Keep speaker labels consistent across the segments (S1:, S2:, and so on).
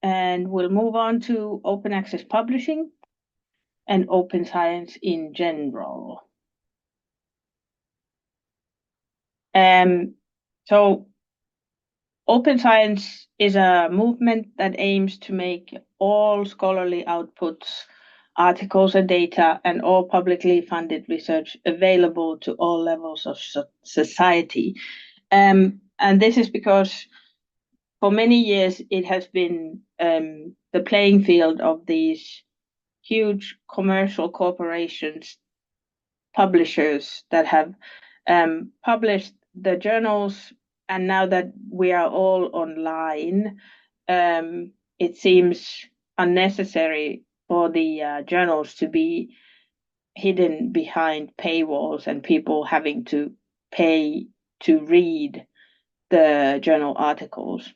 S1: and we'll move on to open access publishing and open science in general. So open science is a movement that aims to make all scholarly outputs, articles and data, and all publicly funded research available to all levels of society. And this is because for many years it has been the playing field of these huge commercial corporations, publishers that have published the journals. And now that we are all online, it seems unnecessary for the journals to be hidden behind paywalls and people having to pay to read the journal articles.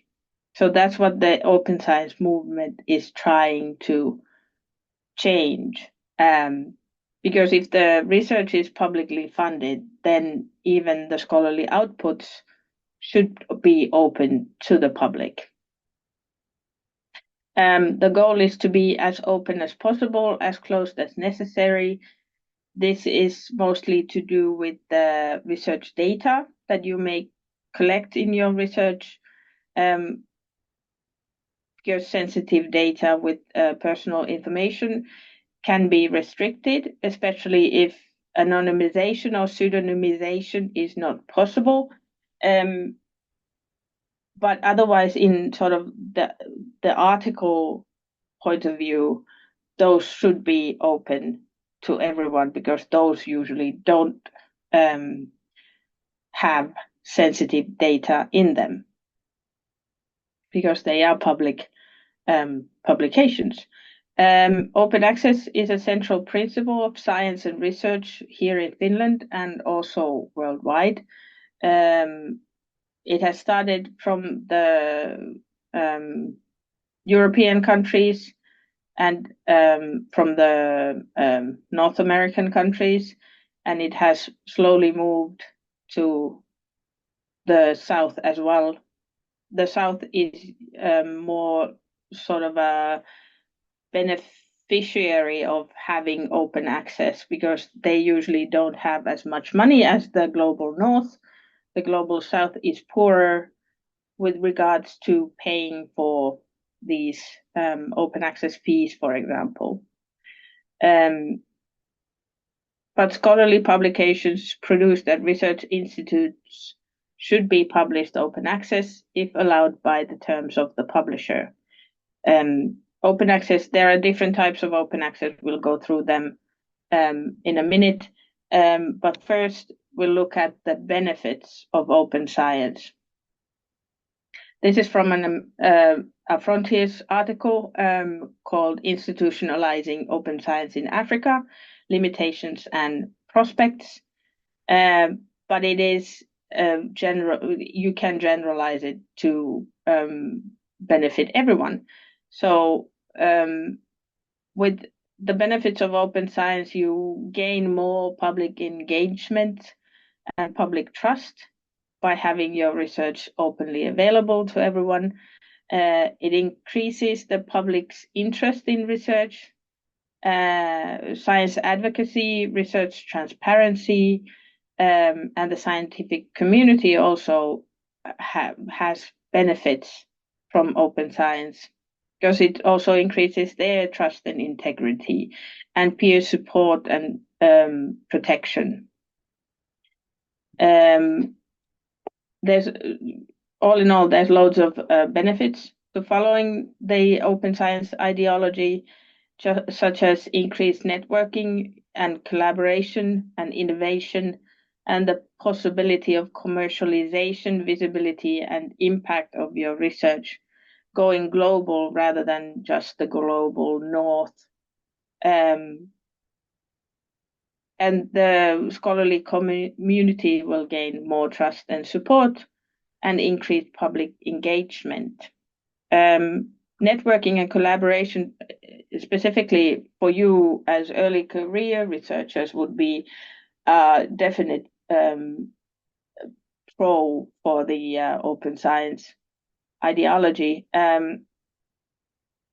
S1: So that's what the open science movement is trying to change. Because if the research is publicly funded, then even the scholarly outputs should be open to the public. The goal is to be as open as possible, as closed as necessary. This is mostly to do with the research data that you may collect in your research. Your sensitive data with personal information can be restricted, especially if anonymization or pseudonymization is not possible. But otherwise, in sort of the article point of view, those should be open to everyone because those usually don't have sensitive data in them because they are public publications. Open access is a central principle of science and research here in Finland and also worldwide. It has started from the European countries and from the North American countries, and it has slowly moved to the South as well. The South is more sort of a beneficiary of having open access because they usually don't have as much money as the global North. The global South is poorer with regards to paying for these open access fees, for example. But scholarly publications produced at research institutes should be published open access if allowed by the terms of the publisher. Open access, there are different types of open access. We'll go through them in a minute. But first, we'll look at the benefits of open science. This is from a Frontiers article called Institutionalizing Open Science in Africa, Limitations and Prospects. But it is general, you can generalize it to benefit everyone. So with the benefits of open science, you gain more public engagement and public trust by having your research openly available to everyone. It increases the public's interest in research, science advocacy, research transparency, and the scientific community also has benefits from open science because it also increases their trust and integrity and peer support and protection. There's all in all, there's loads of benefits to following the open science ideology, such as increased networking and collaboration and innovation, and the possibility of commercialization, visibility, and impact of your research going global rather than just the global North. And the scholarly community will gain more trust and support and increased public engagement. Networking and collaboration, specifically for you as early career researchers, would be a definite pro for the open science ideology.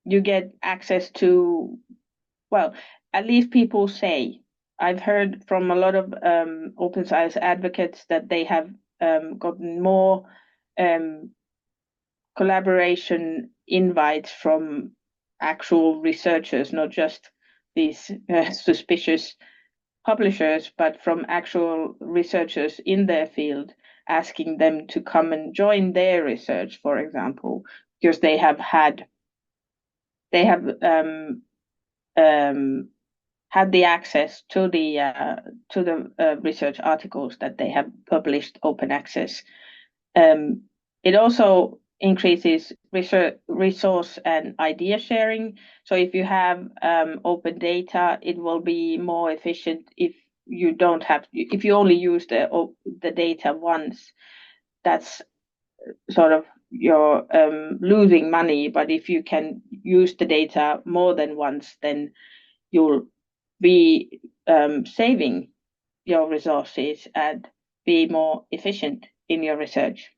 S1: you get access to, well, at least people say. I've heard from a lot of open science advocates that they have gotten more collaboration invites from actual researchers, not just these suspicious publishers, but from actual researchers in their field, asking them to come and join their research, for example, because they have had the access to the research articles that they have published open access. It also increases resource and idea sharing. So if you have open data, it will be more efficient if if you only use the data once. That's sort of you're losing money. But if you can use the data more than once, then you'll be saving your resources and be more efficient in your research.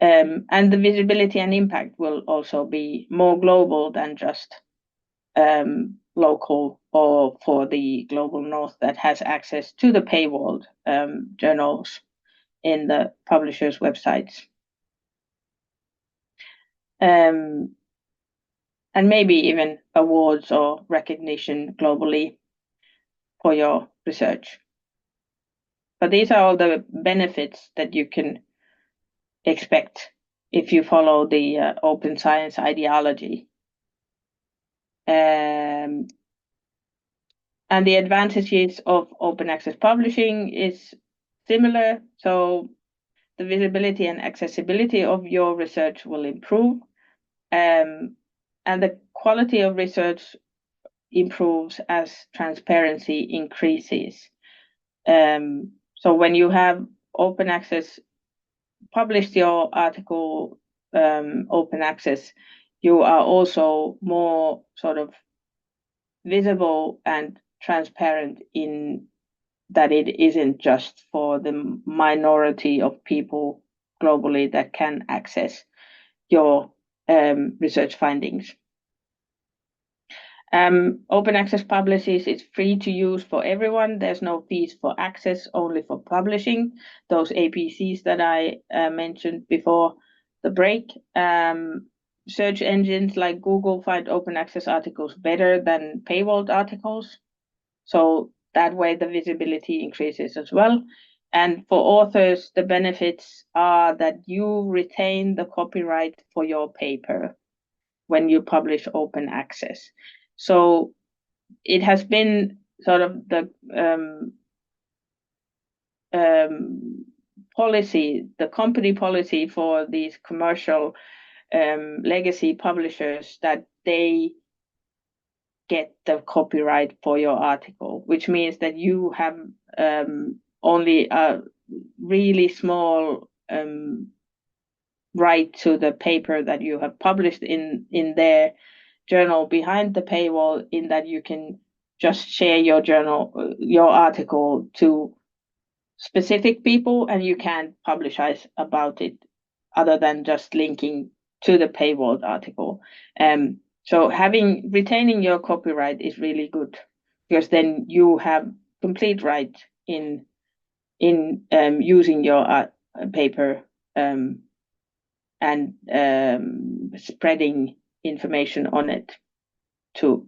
S1: And the visibility and impact will also be more global than just local or for the global north that has access to the paywalled journals in the publishers' websites. And maybe even awards or recognition globally for your research. But these are all the benefits that you can expect if you follow the open science ideology. And the advantages of open access publishing is similar. So the visibility and accessibility of your research will improve. And the quality of research improves as transparency increases. So when you have open access, published your article open access, you are also more sort of visible and transparent in that it isn't just for the minority of people globally that can access your research findings. Open access publishing is free to use for everyone. There's no fees for access, only for publishing. Those APCs that I mentioned before the break. Search engines like Google find open access articles better than paywalled articles. So that way the visibility increases as well. And for authors, the benefits are that you retain the copyright for your paper when you publish open access. So it has been sort of the policy, the company policy for these commercial legacy publishers that they get the copyright for your article, which means that you have only a really small right to the paper that you have published in their journal behind the paywall, in that you can just share your article to specific people, and you can't publicize about it other than just linking to the paywalled article. So retaining your copyright is really good, because then you have complete right in using your paper and spreading information on it to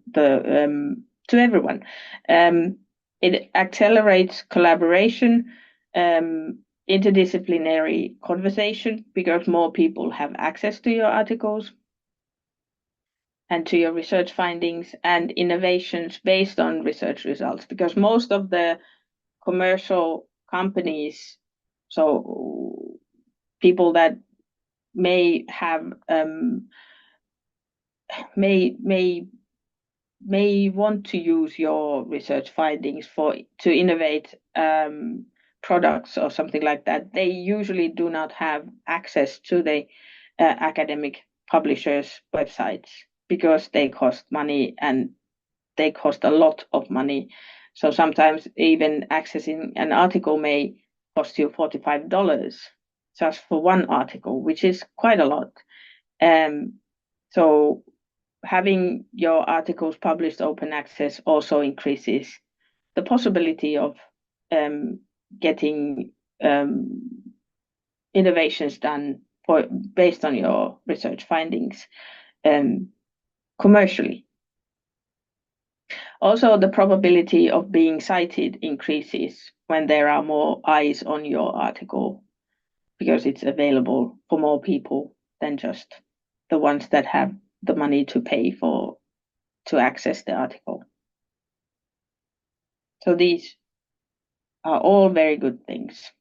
S1: everyone. It accelerates collaboration, interdisciplinary conversation, because more people have access to your articles and to your research findings, and innovations based on research results, because most of the commercial companies, so people that may have may want to use your research findings to innovate products or something like that, they usually do not have access to the academic publishers' websites, because they cost money, and they cost a lot of money. So sometimes even accessing an article may cost you $45 just for one article, which is quite a lot. So having your articles published open access also increases the possibility of getting innovations done based on your research findings commercially. Also, the probability of being cited increases when there are more eyes on your article, because it's available for more people than just the ones that have the money to pay to access the article. So these are all very good things.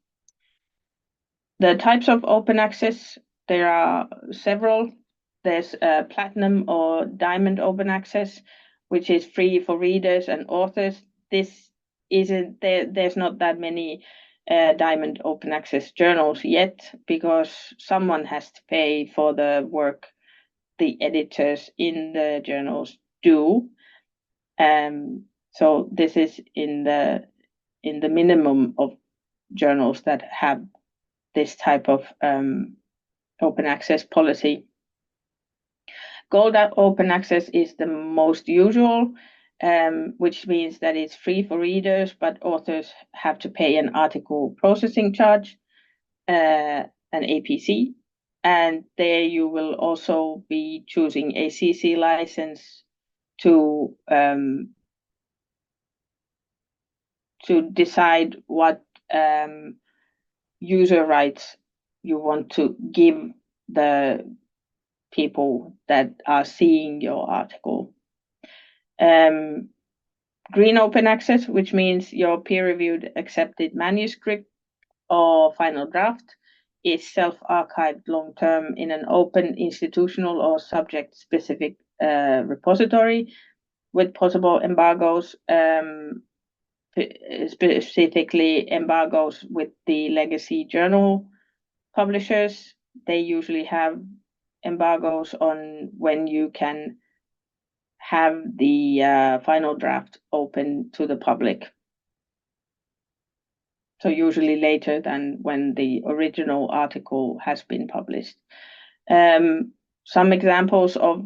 S1: The types of open access, there are several. There's platinum or diamond open access, which is free for readers and authors. This isn't there. There's not that many diamond open access journals yet, because someone has to pay for the work the editors in the journals do. So this is in the minimum of journals that have this type of open access policy. Gold open access is the most usual, which means that it's free for readers, but authors have to pay an article processing charge, an APC, and there you will also be choosing a CC license to decide what user rights you want to give the people that are seeing your article. Green open access, which means your peer-reviewed accepted manuscript or final draft is self-archived long-term in an open institutional or subject-specific repository with possible embargoes, specifically embargoes with the legacy journal publishers. They usually have embargoes on when you can have the final draft open to the public. So usually later than when the original article has been published. Some examples of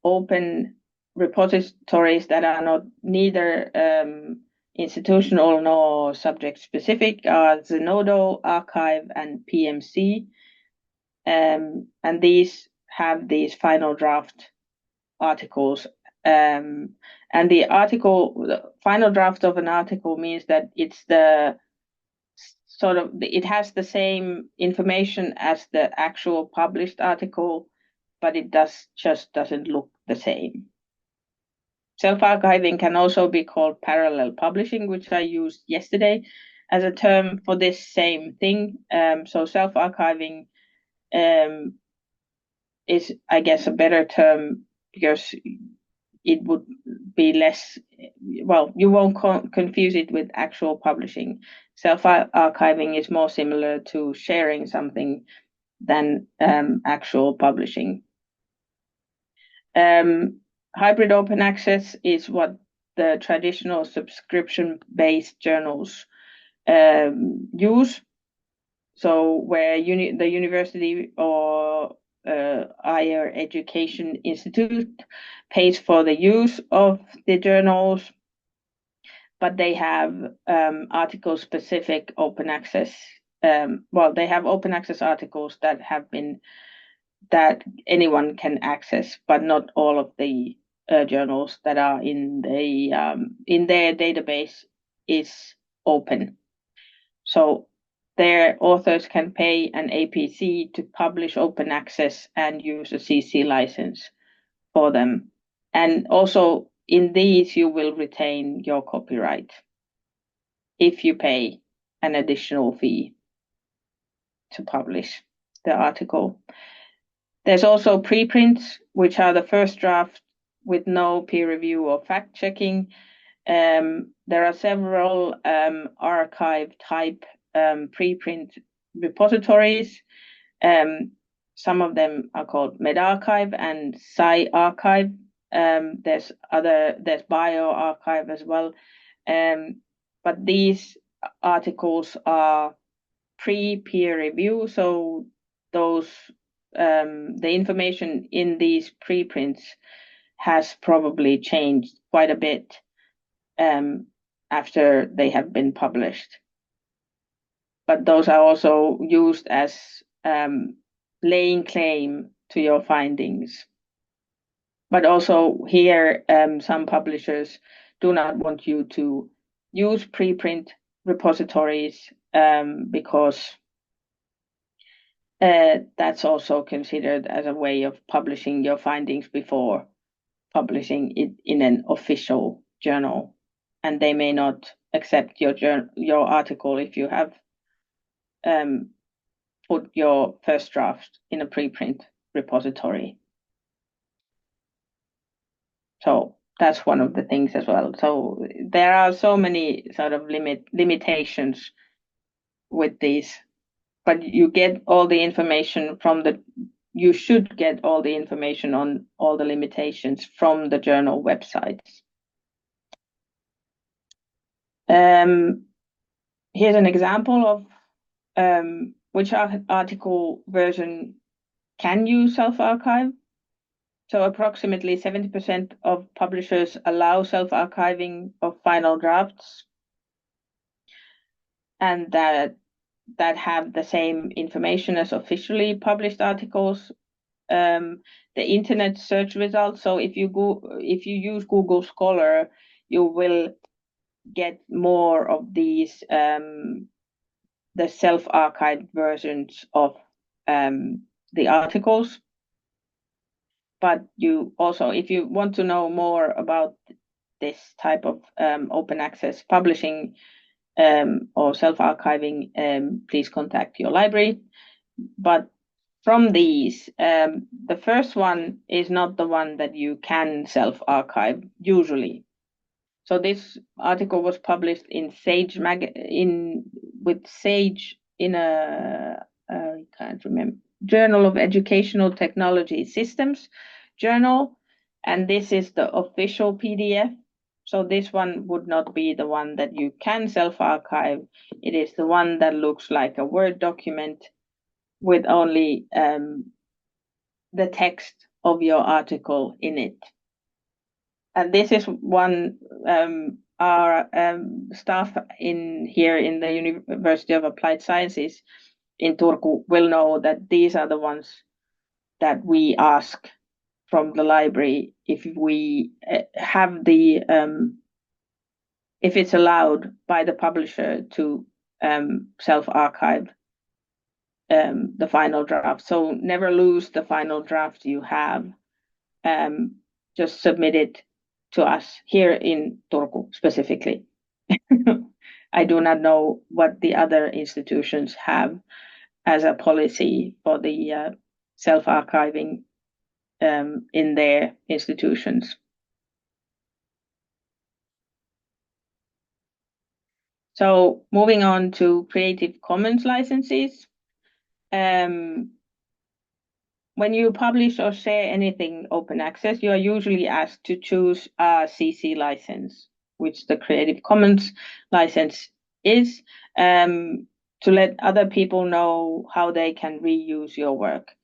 S1: open repositories that are not neither institutional nor subject specific are Zenodo, Archive, and PMC. And these have these final draft articles. And the final draft of an article means that it's it has the same information as the actual published article, but it doesn't look the same. Self-archiving can also be called parallel publishing, which I used yesterday as a term for this same thing. So self-archiving is, I guess, a better term because it would be less, well, you won't confuse it with actual publishing. Self-archiving is more similar to sharing something than actual publishing. Hybrid open access is what the traditional subscription-based journals use. So where the university or higher education institute pays for the use of the journals, but they have article-specific open access. They have open access articles that anyone can access, but not all of the journals that are in their database is open. So their authors can pay an APC to publish open access and use a CC license for them. And also in these, you will retain your copyright if you pay an additional fee to publish the article. There's also preprints, which are the first draft with no peer review or fact checking. There are several archive type preprint repositories. Some of them are called medRxiv and SciArchive. There's bioRxiv as well. But these articles are pre-peer review, so those the information in these preprints has probably changed quite a bit after they have been published. But those are also used as laying claim to your findings. But also here, some publishers do not want you to use preprint repositories because that's also considered as a way of publishing your findings before publishing it in an official journal, and they may not accept your article if you have put your first draft in a preprint repository. So that's one of the things as well. So there are so many sort of limitations with these, but you get all the information from you should get all the information on all the limitations from the journal websites. Here's an example of which article version can you self-archive. So approximately 70% of publishers allow self-archiving of final drafts, and that have the same information as officially published articles. The internet search results. So if you use Google Scholar, you will get more of these the self-archived versions of the articles. But you also, if you want to know more about this type of open access publishing or self-archiving, please contact your library. But from these, the first one is not the one that you can self-archive usually. So this article was published in Sage with Sage in a I can't remember, Journal of Educational Technology Systems journal, and this is the official PDF. So this one would not be the one that you can self-archive. It is the one that looks like a Word document with only the text of your article in it. And this is one our staff here in the University of Applied Sciences in Turku will know that these are the ones that we ask from the library if we have the if it's allowed by the publisher to self-archive the final draft. So never lose the final draft you have. Just submit it to us here in Turku specifically. I do not know what the other institutions have as a policy for the self-archiving in their institutions. So moving on to Creative Commons licenses. When you publish or share anything open access, you are usually asked to choose a CC license, which the Creative Commons license is, to let other people know how they can reuse your work.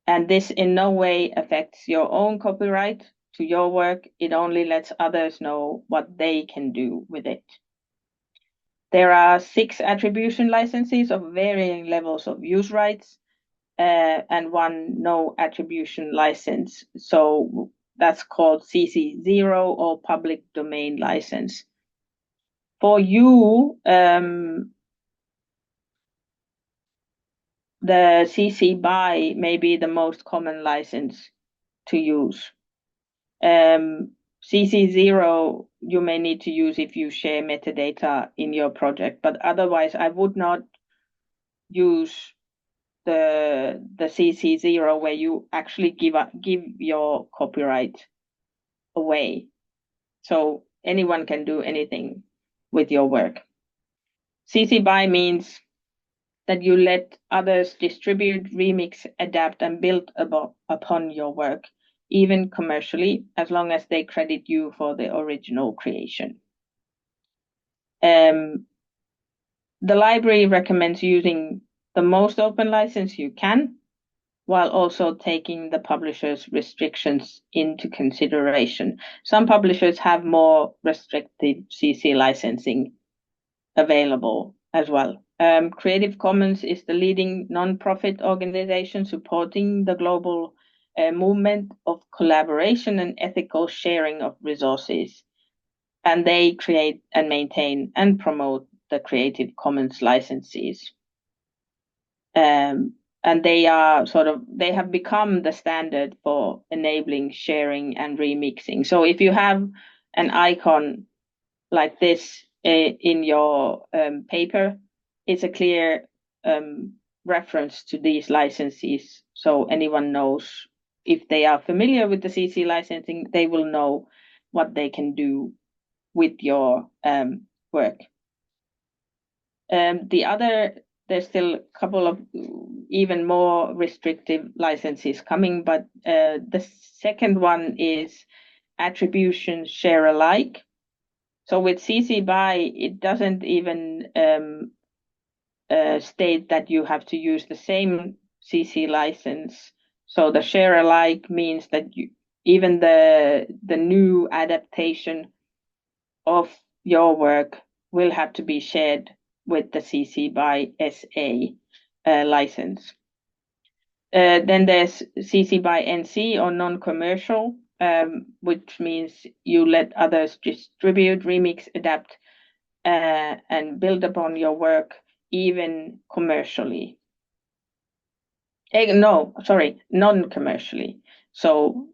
S1: And this in no way affects your own copyright to your work. It only lets others know what they can do with it. There are 6 attribution licenses of varying levels of use rights, and 1 no attribution license. So that's called CC0 or public domain license. For you, the CC BY may be the most common license to use. CC0 you may need to use if you share metadata in your project, but otherwise I would not use the CC0 where you actually give your copyright away. So anyone can do anything with your work. CC BY means that you let others distribute, remix, adapt, and build upon your work, even commercially, as long as they credit you for the original creation. The library recommends using the most open license you can. while also taking the publisher's restrictions into consideration. Some publishers have more restrictive CC licensing available as well. Creative Commons is the leading non-profit organization supporting the global movement of collaboration and ethical sharing of resources. And they create and maintain and promote the Creative Commons licenses. And they have become the standard for enabling sharing and remixing. So if you have an icon like this in your paper, it's a clear reference to these licenses. So anyone knows, if they are familiar with the CC licensing, they will know what they can do with your work. There's still a couple of even more restrictive licenses coming, but the second one is attribution share alike. So with CC BY, it doesn't even state that you have to use the same CC license. So the share alike means that even the new adaptation of your work will have to be shared with the CC BY SA license. Then there's CC BY NC or non-commercial, which means you let others distribute, remix, adapt, and build upon your work even commercially. Non-commercially. So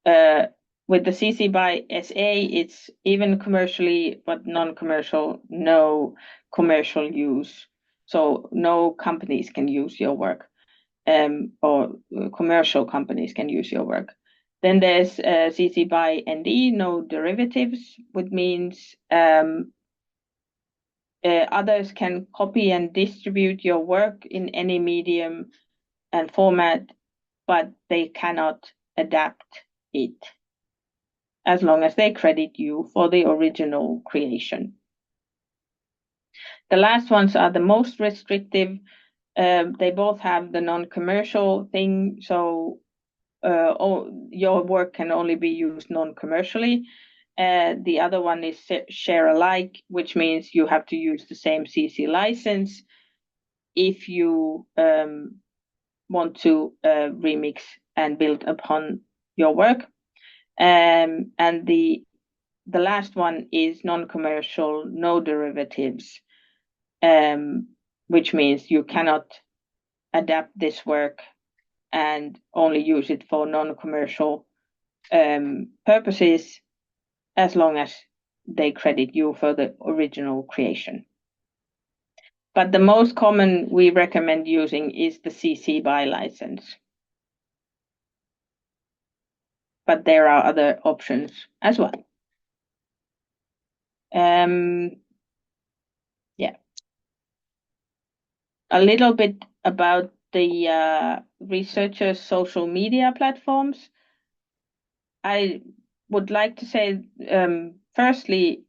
S1: with the CC BY SA, it's even commercially, but non-commercial, no commercial use. So no companies can use your work, or commercial companies can use your work. Then there's CC BY ND, no derivatives, which means others can copy and distribute your work in any medium and format, but they cannot adapt it as long as they credit you for the original creation. The last ones are the most restrictive. They both have the non-commercial thing, so your work can only be used non-commercially. The other one is share alike, which means you have to use the same CC license if you want to remix and build upon your work. And the last one is non-commercial, no derivatives, which means you cannot adapt this work and only use it for non-commercial purposes, as long as they credit you for the original creation. But the most common we recommend using is the CC BY license. But there are other options as well. Yeah. A little bit about the researchers' social media platforms. I would like to say, firstly,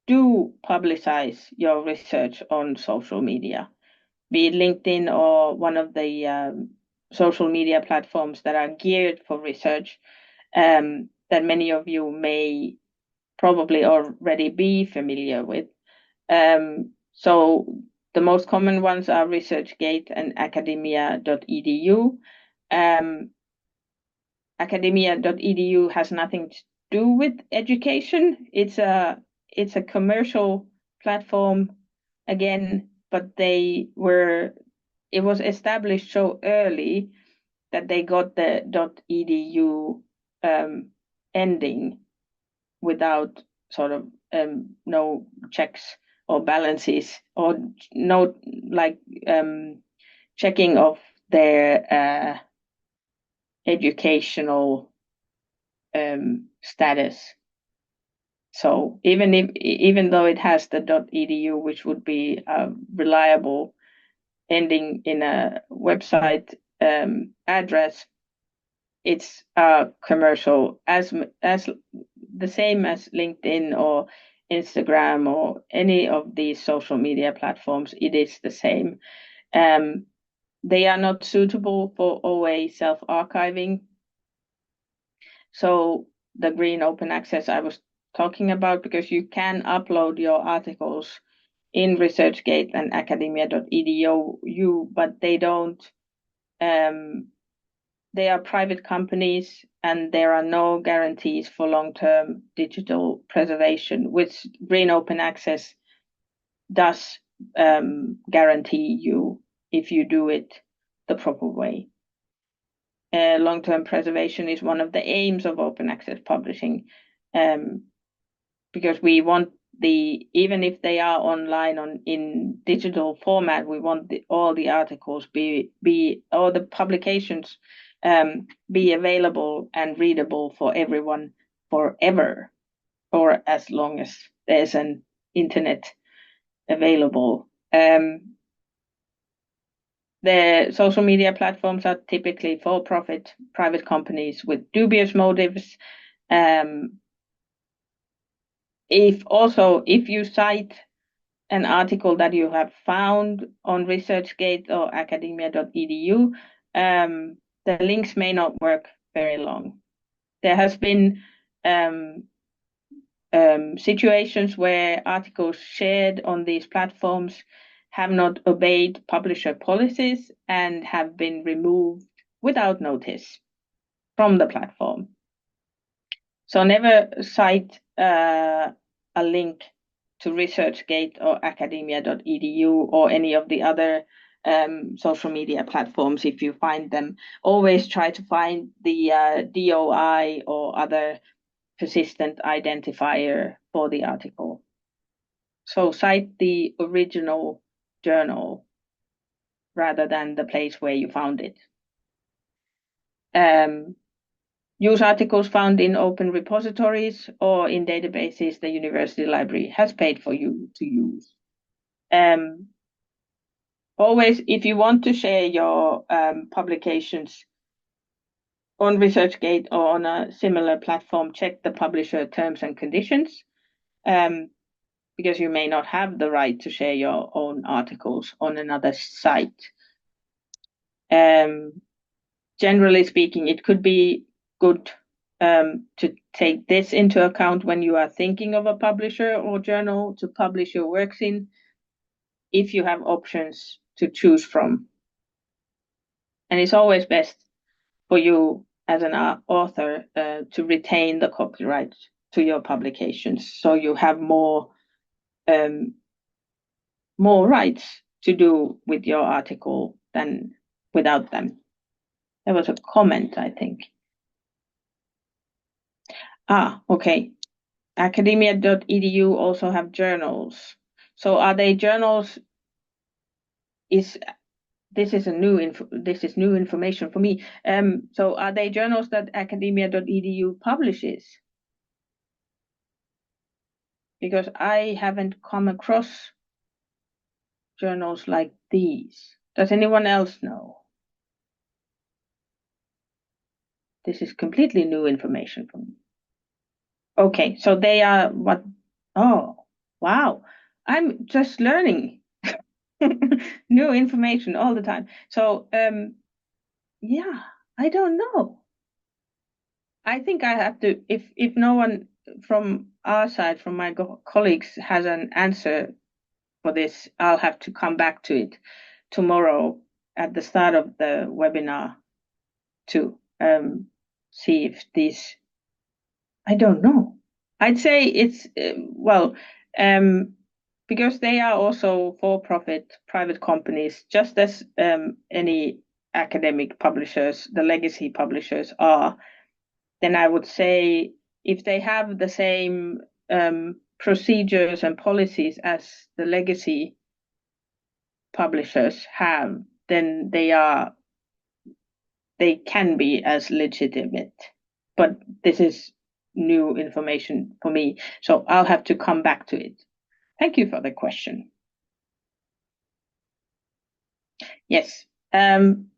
S1: do publicize your research on social media, be it LinkedIn or one of the social media platforms that are geared for research, that many of you may probably already be familiar with. So the most common ones are ResearchGate and academia.edu. Academia.edu has nothing to do with education. It's a commercial platform again, but it was established so early that they got the .edu ending without sort of no checks or balances, or no checking of their educational status. So even though it has the .edu, which would be a reliable ending in a website address, it's commercial, as the same as LinkedIn or Instagram or any of these social media platforms. It is the same. they are not suitable for OA self-archiving. So the green open access I was talking about, because you can upload your articles in ResearchGate and academia.edu, but they don't, they are private companies and there are no guarantees for long-term digital preservation, which green open access does guarantee you if you do it the proper way. Long-term preservation is one of the aims of open access publishing, because we want even if they are online in digital format, we want all the articles all the publications be available and readable for everyone forever, or as long as there's an internet available. The social media platforms are typically for-profit private companies with dubious motives. If you cite an article that you have found on ResearchGate or academia.edu, the links may not work very long. There has been situations where articles shared on these platforms have not obeyed publisher policies and have been removed without notice from the platform. So never cite a link to ResearchGate or academia.edu or any of the other social media platforms if you find them. Always try to find the DOI or other persistent identifier for the article. So cite the original journal rather than the place where you found it. Use articles found in open repositories or in databases the university library has paid for you to use. Always, if you want to share your publications on ResearchGate or on a similar platform, check the publisher terms and conditions, because you may not have the right to share your own articles on another site. Generally speaking, it could be good to take this into account when you are thinking of a publisher or journal to publish your works in, if you have options to choose from. And it's always best for you as an author to retain the copyright to your publications, so you have more rights to do with your article than without them. There was a comment, I think. Okay. Academia.edu also have journals. So are they journals? This is new information for me. So are they journals that academia.edu publishes? Because I haven't come across journals like these. Does anyone else know? This is completely new information for me. Okay, so they are what? Oh, wow. I'm just learning new information all the time. So, yeah, I don't know. I think I have to, if no one from our side, from my colleagues, has an answer for this, I'll have to come back to it tomorrow at the start of the webinar to see if these, I don't know. I'd say it's, because they are also for-profit private companies, just as any academic publishers, the legacy publishers are, then I would say if they have the same procedures and policies as the legacy publishers have, then they can be as legitimate. But this is new information for me, so I'll have to come back to it. Thank you for the question. Yes. From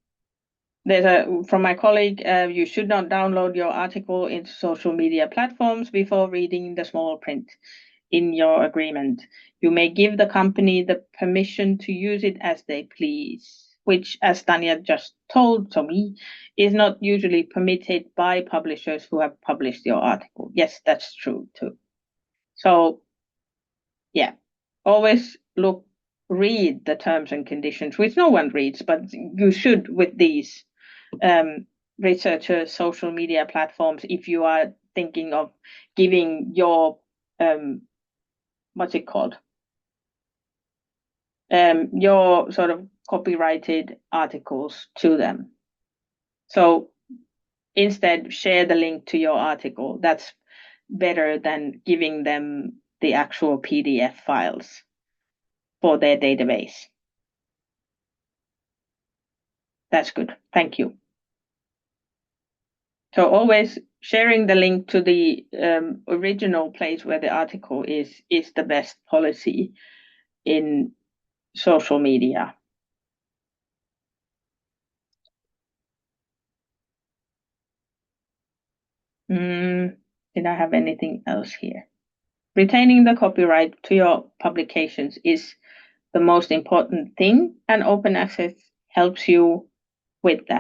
S1: my colleague, you should not download your article into social media platforms before reading the small print in your agreement. You may give the company the permission to use it as they please. which, as Tanya just told me, is not usually permitted by publishers who have published your article. Yes, that's true too. So yeah, always read the terms and conditions, which no one reads, but you should with these researchers, social media platforms, if you are thinking of giving your what's it called? Your sort of copyrighted articles to them. So instead, share the link to your article. That's better than giving them the actual PDF files for their database. That's good. Thank you. So always sharing the link to the original place where the article is the best policy in social media. Did I have anything else here? Retaining the copyright to your publications is the most important thing, and open access helps you with that.